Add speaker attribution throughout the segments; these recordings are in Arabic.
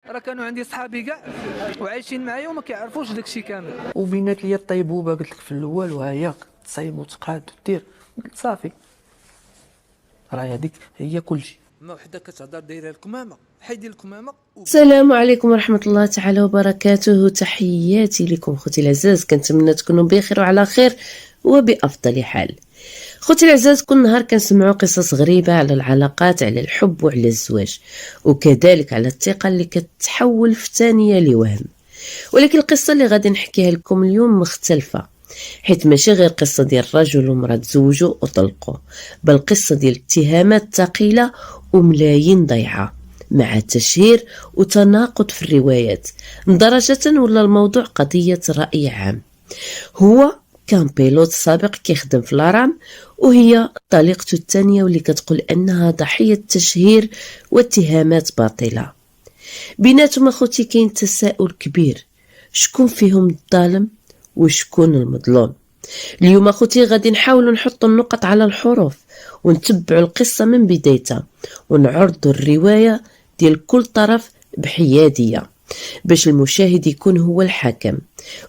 Speaker 1: راه كانوا عندي صحابي كاع وعايشين معايا وما كيعرفوش داكشي كامل.
Speaker 2: وبينات ليا الطيبوبه قلت لك في الاول، وهي تصايب وتقاد ودير، قلت صافي راه هذيك هي كلشي.
Speaker 1: ما وحده كتهضر دايره الكمامه، حيدي الكمامه
Speaker 3: السلام عليكم ورحمة الله تعالى وبركاته. تحياتي لكم خوتي العزاز، كنتمنى تكونوا بخير وعلى خير وبأفضل حال. خوتي العزاز، كل نهار كنسمعوا قصص غريبة على العلاقات، على الحب وعلى الزواج، وكذلك على الثقة اللي كتحول في ثانية لوهم. ولكن القصة اللي غادي نحكيها لكم اليوم مختلفة، حيت ماشي غير قصة ديال رجل ومرأة تزوجوا وطلقوا، بل قصة ديال اتهامات ثقيلة وملايين ضيعة، مع تشهير وتناقض في الروايات، لدرجة ولا الموضوع قضية رأي عام. هو كان بيلوت سابق كيخدم في الارام، وهي طليقته الثانية واللي كتقول انها ضحية تشهير واتهامات باطلة. بيناتهم اخوتي كاين تساؤل كبير، شكون فيهم الظالم وشكون المظلوم؟ اليوم اخوتي غادي نحاول نحط النقط على الحروف، ونتبع القصة من بدايتها، ونعرض الرواية ديال كل طرف بحيادية باش المشاهد يكون هو الحاكم.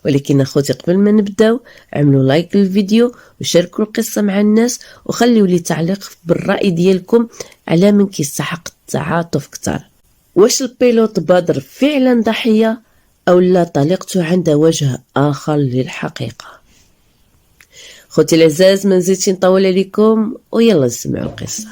Speaker 3: ولكن اخوتي قبل ما نبداو، عملوا لايك للفيديو وشاركوا القصة مع الناس، وخليوا لي تعليق بالرأي ديالكم على من كيستحق التعاطف كتر. واش البيلوت بدر فعلا ضحية او لا طليقته عندها وجه اخر للحقيقة؟ خوتي العزاز، ما نزيدش نطول عليكم ويلا نسمعوا القصة.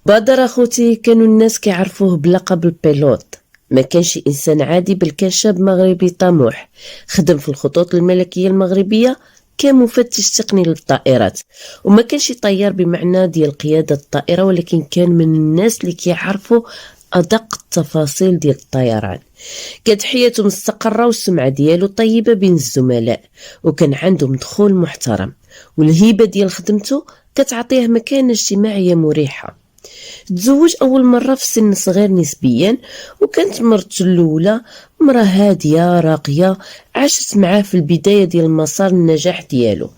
Speaker 3: بدر اخوتي كانوا الناس كيعرفوه بلقب البيلوت. ما كانش انسان عادي، بل كان شاب مغربي طموح، خدم في الخطوط الملكية المغربية كمفتش تقني للطائرات، وما كانش طيار بمعنى ديال قيادة الطائرة، ولكن كان من الناس اللي كيعرفوا ادق التفاصيل ديال الطيران. كانت حياته مستقرة والسمعة ديالو طيبة بين الزملاء، وكان عنده مدخول محترم، والهيبة ديال خدمته كتعطيه مكانة اجتماعية مريحة. تزوج أول مرة في سن صغير نسبيا، وكانت مرته الأولى مرة هادية راقية، عاشت معاه في البداية ديال مسار النجاح ديالو.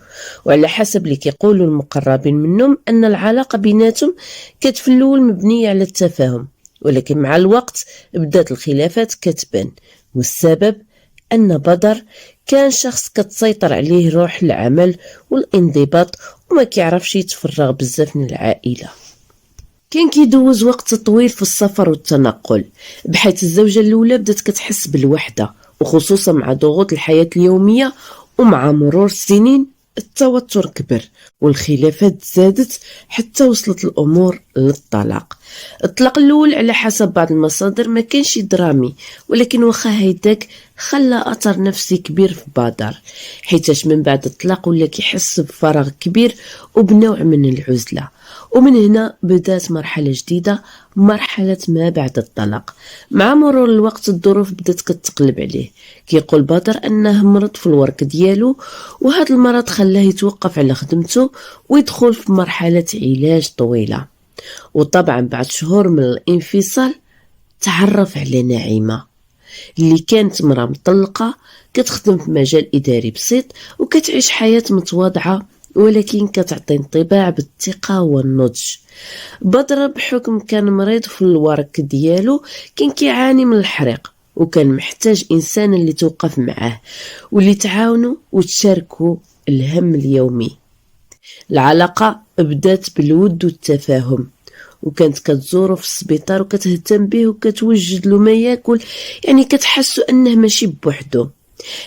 Speaker 3: وعلى حسب اللي كيقولوا المقربين منهم أن العلاقة بيناتهم كانت في الأول مبنية على التفاهم، ولكن مع الوقت بدات الخلافات كتبان، والسبب أن بدر كان شخص كتسيطر عليه روح العمل والانضباط، وما كيعرفش يتفرغ بزاف من العائلة. كان كيدوز وقت طويل في السفر والتنقل، بحيث الزوجة الأولى بدات كتحس بالوحدة، وخصوصا مع ضغوط الحياة اليومية. ومع مرور السنين التوتر كبر والخلافات زادت، حتى وصلت الأمور للطلاق. الطلاق الأول على حسب بعض المصادر ما كانش درامي، ولكن واخا هيداك خلى أثر نفسي كبير في بدر، حيتاش من بعد الطلاق ولا كيحس بفراغ كبير وبنوع من العزلة. ومن هنا بدات مرحلة جديدة، مرحلة ما بعد الطلاق. مع مرور الوقت الظروف بدات كتقلب عليه، كيقول بدر أنه مرض في الورك ديالو، وهذا المرض خلاه يتوقف على خدمته ويدخل في مرحلة علاج طويلة. وطبعا بعد شهور من الانفصال تعرف على نعيمة، اللي كانت مرأة مطلقة كتخدم في مجال إداري بسيط، وكتعيش حياة متواضعة، ولكن كتعطي انطباع بالثقة والنضج. بدر بحكم كان مريض في الورك ديالو كان كيعاني من الحريق، وكان محتاج إنسان اللي توقف معاه واللي تعاونوا وتشاركوا الهم اليومي. العلاقة بدات بالود والتفاهم، وكانت كتزورو في السبيطار وكتهتم به وكتوجد له ما ياكل، يعني كتحسو انه ماشي بوحدو.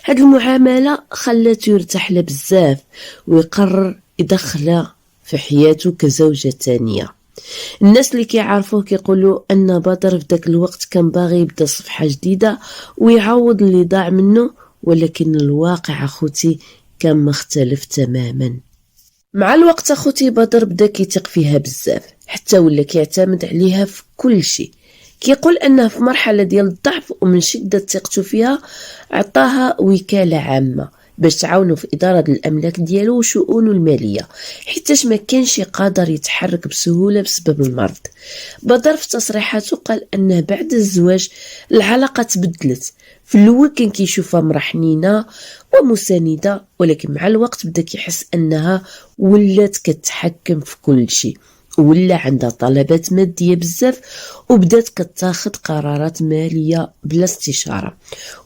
Speaker 3: هاد المعاملة خلاتو يرتاح له بزاف، ويقرر يدخلها في حياته كزوجة تانية. الناس اللي كيعرفوه كيقولوا ان بدر في داك الوقت كان باغي يبدا صفحة جديدة ويعوض اللي ضاع منه، ولكن الواقع اخوتي كان مختلف تماما. مع الوقت اخوتي بدر بدا كيثق فيها بزاف، حتى ولا كيعتمد عليها في كل شيء. كيقول انه في مرحله ديال الضعف ومن شده ثقته فيها عطاها وكاله عامه باش تعاونوا في اداره الاملاك ديالو وشؤونه الماليه، حيتاش ما كانش قادر يتحرك بسهوله بسبب المرض. بدر في تصريحاته قال انه بعد الزواج العلاقه تبدلت، في الاول كان كيشوفها مرا حنينه ومسانده، ولكن مع الوقت بدا كيحس انها ولات كتحكم في كل شيء، ولا عندها طلبات ماديه بزاف، وبدات كتاخذ قرارات ماليه بلا استشاره،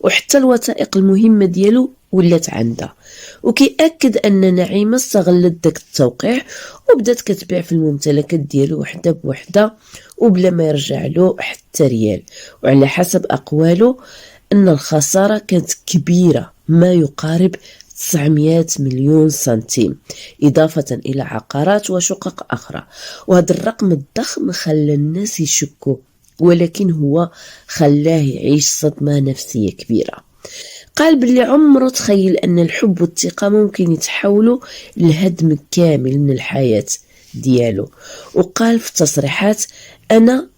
Speaker 3: وحتى الوثائق المهمه ديالو ولات عندها. وكيأكد ان نعيمه استغلت داك التوقيع وبدات كتبيع في الممتلكات ديالو وحده بوحده وبلا ما يرجع له حتى ريال. وعلى حسب اقواله ان الخساره كانت كبيره، ما يقارب 900 مليون سنتيم، إضافة إلى عقارات وشقق أخرى. وهذا الرقم الضخم خلى الناس يشكوا، ولكن هو خلاه يعيش صدمة نفسية كبيرة. قال باللي عمره تخيل أن الحب والثقة ممكن يتحولوا لهدم كامل من الحياة ديالو. وقال في التصريحات: أنا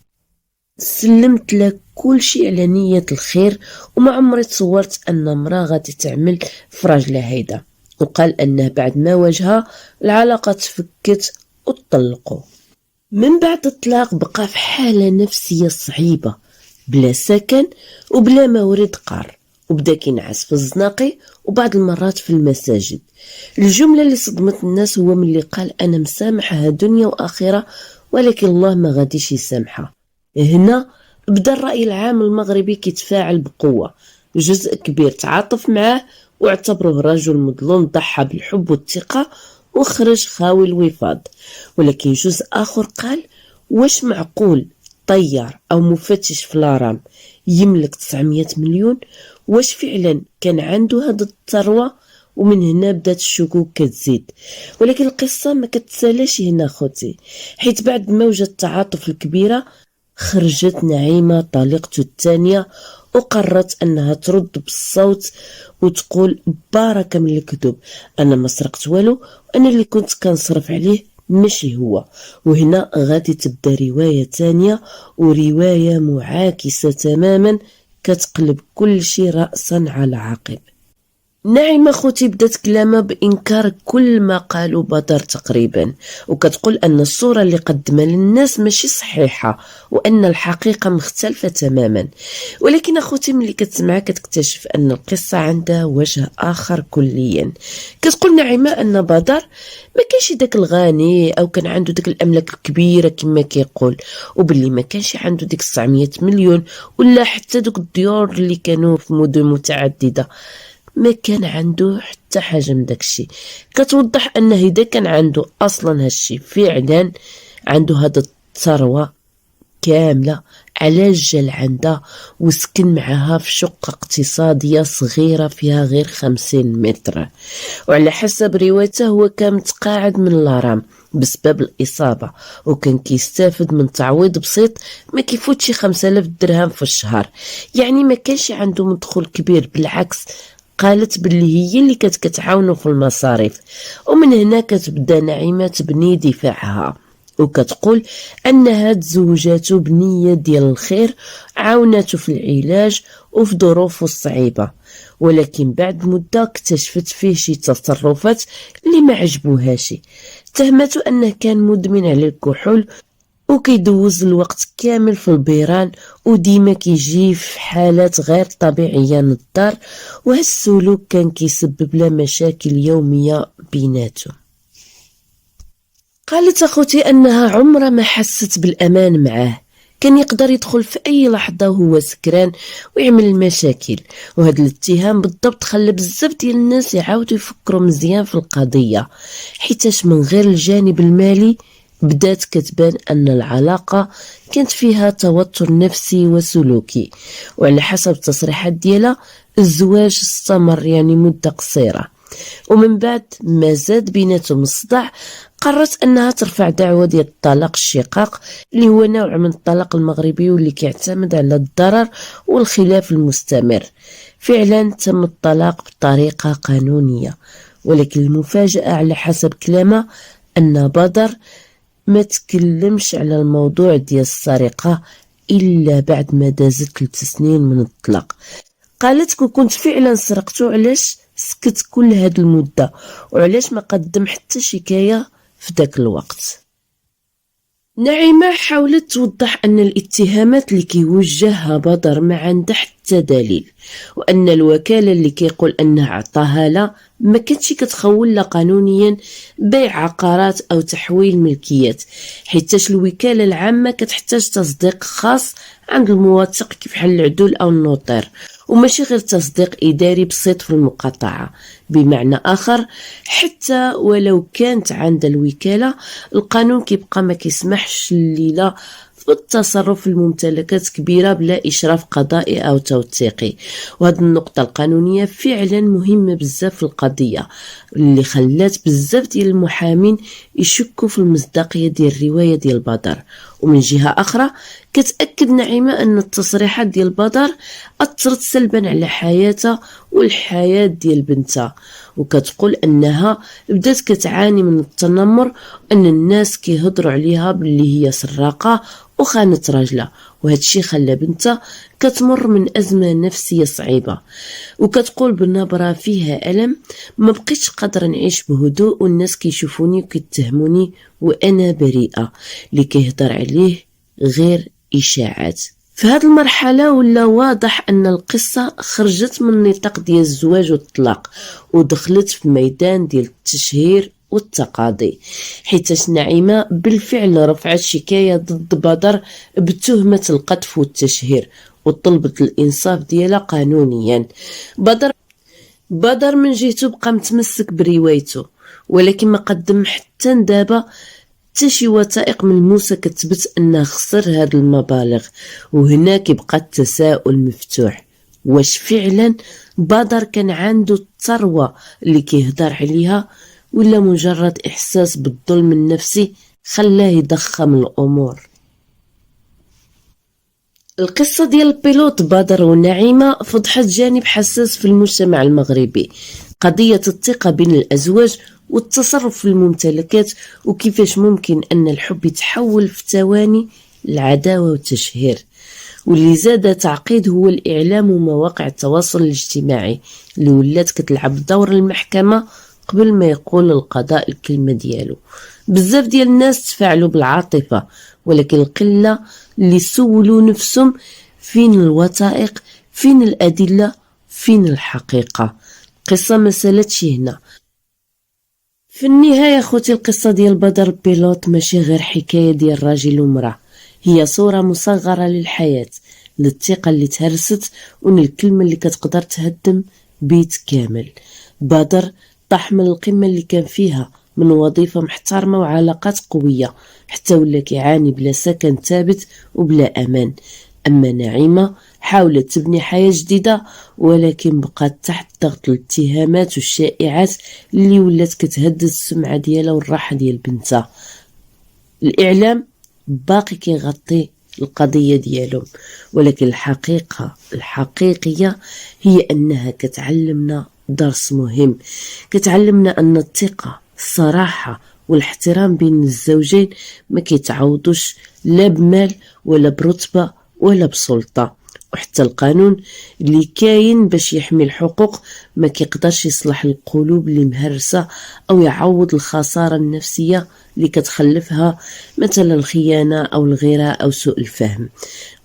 Speaker 3: سلمت لك كل شيء على نية الخير، وما عمري تصورت أن امرأة غادي تعمل في راجلها هيدا. وقال أنه بعد ما واجهها العلاقة تفكت وتطلقوا. من بعد الطلاق بقى في حالة نفسية صعيبة، بلا سكن وبلا مورد قار، وبدا كينعس في الزناقي وبعض المرات في المساجد. الجملة اللي صدمت الناس هو من اللي قال: أنا مسامحها دنيا وآخرة، ولكن الله ما غاديش يسامحها. هنا بدا الرأي العام المغربي كيتفاعل بقوة، جزء كبير تعاطف معاه واعتبره رجل مظلوم ضحى بالحب والثقة وخرج خاوي الوفاض. ولكن جزء آخر قال: واش معقول طيار أو مفتش في الارام يملك 900 مليون؟ واش فعلا كان عنده هذا الثروة؟ ومن هنا بدات الشكوك كتزيد. ولكن القصة ما كتسالاش هنا خوتي، حيت بعد موجة التعاطف الكبيرة خرجت نعيمة طليقته الثانية وقررت أنها ترد بالصوت وتقول: بارك من الكذوب، أنا ما سرقت والو، وأنا اللي كنت كنصرف عليه ماشي هو. وهنا غادي تبدا رواية تانية، ورواية معاكسة تماما كتقلب كل شيء رأسا على عقب. نعيمة خوتي بدات كلامها بإنكار كل ما قالوا بدر تقريبا، وكتقول أن الصورة اللي قدمها للناس ماشي صحيحة، وأن الحقيقة مختلفة تماما. ولكن أخوتي ملي كتسمعها كتكتشف أن القصة عندها وجه آخر كليا. كتقول نعيمة أن بدر ما كانش داك الغني أو كان عنده داك الأملاك الكبيرة كما كيقول، وباللي ما كانش عنده ديك 900 مليون ولا حتى دوك الديور اللي كانوا في مدن متعددة. ما كان عنده حتى حاجة من داكشي. كتوضح أنه إذا كان عنده أصلا هالشي فعلا عنده هذا الثروة كاملة، علاش جا لعندها وسكن معها في شقة اقتصادية صغيرة فيها غير 50 متر. وعلى حسب روايته هو كان متقاعد من الارام بسبب الإصابة، وكان كيستافد من تعويض بسيط ما كيفوتش 5000 درهم في الشهر، يعني ما كانش عنده مدخول كبير. بالعكس قالت باللي هي اللي كتعاونو في المصاريف. ومن هنا كتبدا نعيمة تبني دفاعها، وكتقول أنها تزوجاتو بنية ديال الخير، عاوناتو في العلاج وفي ظروفه الصعيبة. ولكن بعد مدة اكتشفت فيه شي تصرفات اللي ما عجبوهاش. تهمته أنه كان مدمن على الكحول وكيدوز الوقت كامل في البيران، وديما كيجي في حالات غير طبيعية من الدار، وهذا السلوك كان كيسبب له مشاكل يومية بيناتهم. قالت أخوتي أنها عمرها ما حست بالأمان معاه، كان يقدر يدخل في أي لحظة وهو سكران ويعمل المشاكل. وهذا الاتهام بالضبط خلى بزاف ديال الناس يعاودوا يفكروا مزيان في القضية، حيتاش من غير الجانب المالي بدات كتبان أن العلاقة كانت فيها توتر نفسي وسلوكي. وعلى حسب التصريحات ديالها الزواج استمر يعني مدة قصيرة، ومن بعد ما زاد بيناتهم الصداع قررت أنها ترفع دعوة ديال الطلاق الشقاق، اللي هو نوع من الطلاق المغربي واللي كيعتمد على الضرر والخلاف المستمر. فعلا تم الطلاق بطريقة قانونية، ولكن المفاجأة على حسب كلامه أن بدر ما تكلمش على الموضوع ديال السرقة إلا بعد ما دازت 3 سنين من الطلاق. قالت كنت فعلا سرقته، علاش سكت كل هاد المدة، وعلاش ما قدم حتى شكاية في داك الوقت. نعيمة حاولت توضح أن الاتهامات اللي كيوجهها بدر ما عندها حتى حتى دليل، وان الوكاله اللي كيقول انه عطاها لا ما كانتش كتخول لا قانونيا بيع عقارات او تحويل ملكيات، حيتاش الوكاله العامه كتحتاج تصديق خاص عند الموثق كيف بحال العدول او النوطير، وماشي غير تصديق إداري بسيط في المقاطعة. بمعنى آخر، حتى ولو كانت عند الوكالة، القانون كيبقى ما كيسمحش الليلة بالتصرف في الممتلكات كبيرة بلا إشراف قضائي أو توثيقي. وهذه النقطة القانونية فعلا مهمة بزاف في القضية، اللي خلات بزاف ديال المحامين يشكوا في المصداقية ديال الرواية ديال بدر. ومن جهة أخرى كتأكد نعيمة أن التصريحات ديال بدر أثرت سلبا على حياتها والحياة ديال بنتها، وكتقول أنها بدات كتعاني من التنمر، وأن الناس كيهضروا عليها باللي هي سراقة وخانت راجلها، وهذا الشيء خلى بنتها كتمر من أزمة نفسية صعيبة. وكتقول بنبرة فيها ألم: ما بقيتش قادرة نعيش بهدوء والناس كيشوفوني وكيتهموني وأنا بريئة، اللي كيهضر عليه غير إشاعات. في هذه المرحلة ولا واضح أن القصة خرجت من نطاق ديال الزواج والطلاق ودخلت في ميدان ديال التشهير والتقاضي، حيت نعيمة بالفعل رفعت شكاية ضد بدر بتهمة القذف والتشهير وطلبت الإنصاف ديالها قانونيا. بدر من جهته بقى متمسك بروايته، ولكن ما قدم حتى دابا حتى شي وثائق ملموسة كتثبت انه خسر هاد المبالغ. وهنا كيبقى التساؤل مفتوح: واش فعلا بدر كان عنده الثروة اللي كيهضر عليها، ولا مجرد احساس بالظلم النفسي خلاه يضخم الامور؟ القصة ديال البيلوت بدر ونعيمة فضحت جانب حساس في المجتمع المغربي، قضية الثقة بين الأزواج والتصرف في الممتلكات، وكيفاش ممكن أن الحب يتحول في ثواني العداوة والتشهير. واللي زاد تعقيد هو الإعلام ومواقع التواصل الاجتماعي اللي ولات كتلعب دور المحكمة قبل ما يقول القضاء الكلمة ديالو. بزاف ديال الناس تفاعلوا بالعاطفة، ولكن القلة اللي سولوا نفسهم: فين الوثائق؟ فين الأدلة؟ فين الحقيقة؟ قصة ما سالتش هنا. في النهاية خوتي، القصة ديال بدر بيلوت ماشي غير حكاية ديال راجل ومرأة، هي صورة مصغرة للحياة، للثقة اللي تهرست وللكلمة اللي كتقدر تهدم بيت كامل. بدر طاح من القمة اللي كان فيها من وظيفة محترمة وعلاقات قوية، حتى ولا كيعاني بلا سكن ثابت وبلا أمان. أما نعيمة حاولت تبني حياة جديدة، ولكن بقات تحت ضغط الاتهامات والشائعات اللي ولات كتهدد السمعة ديالها والراحة ديال بنتها. الإعلام باقي كيغطي القضية ديالهم، ولكن الحقيقة الحقيقية هي أنها كتعلمنا درس مهم، كتعلمنا أن الثقة، الصراحة والاحترام بين الزوجين ما كيتعوضوش لا بمال ولا برتبة ولا بسلطة. وحتى القانون اللي كاين باش يحمي الحقوق ما كيقدرش يصلح القلوب اللي مهرسة أو يعوض الخسارة النفسية اللي كتخلفها مثلا الخيانة أو الغيرة أو سوء الفهم.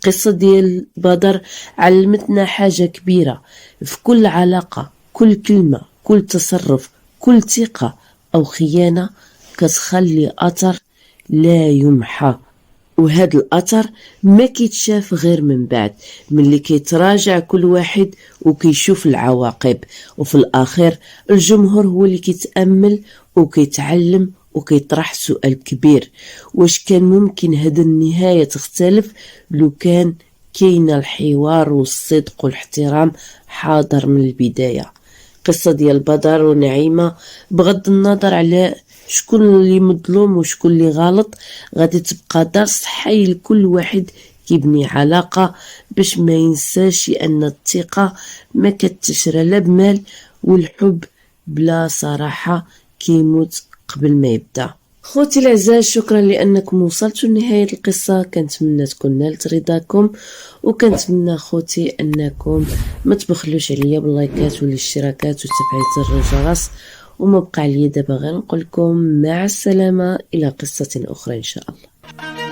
Speaker 3: قصة ديال بدر علمتنا حاجة كبيرة: في كل علاقة، كل كلمة، كل تصرف، كل ثقة أو خيانة كتخلي أثر لا يمحى، وهذا الأثر ما كيتشاف غير من بعد ملي كيتراجع كل واحد وكيشوف العواقب. وفي الآخر الجمهور هو اللي كيتأمل وكيتعلم وكيطرح سؤال كبير: واش كان ممكن هذا النهاية تختلف لو كان كاين الحوار والصدق والاحترام حاضر من البداية؟ قصة ديال بدر ونعيمة بغض النظر على شكون اللي مظلوم وشكون اللي غلط غادي تبقى درس حي لكل واحد كيبني علاقة، باش ما ينساش ان الثقة ما كتشرى لا بمال، والحب بلا صراحة كيموت قبل ما يبدا. خوتي العزاز، شكرا لانكم وصلتوا لنهاية القصة، كنتمنى تكون نالت رضاكم، وكنتمنى خوتي انكم ما تبخلوش عليا باللايكات والاشتراكات وتفعيل زر الجرس. وما بقى لي دابا غير نقول لكم مع السلامة الى قصة اخرى ان شاء الله.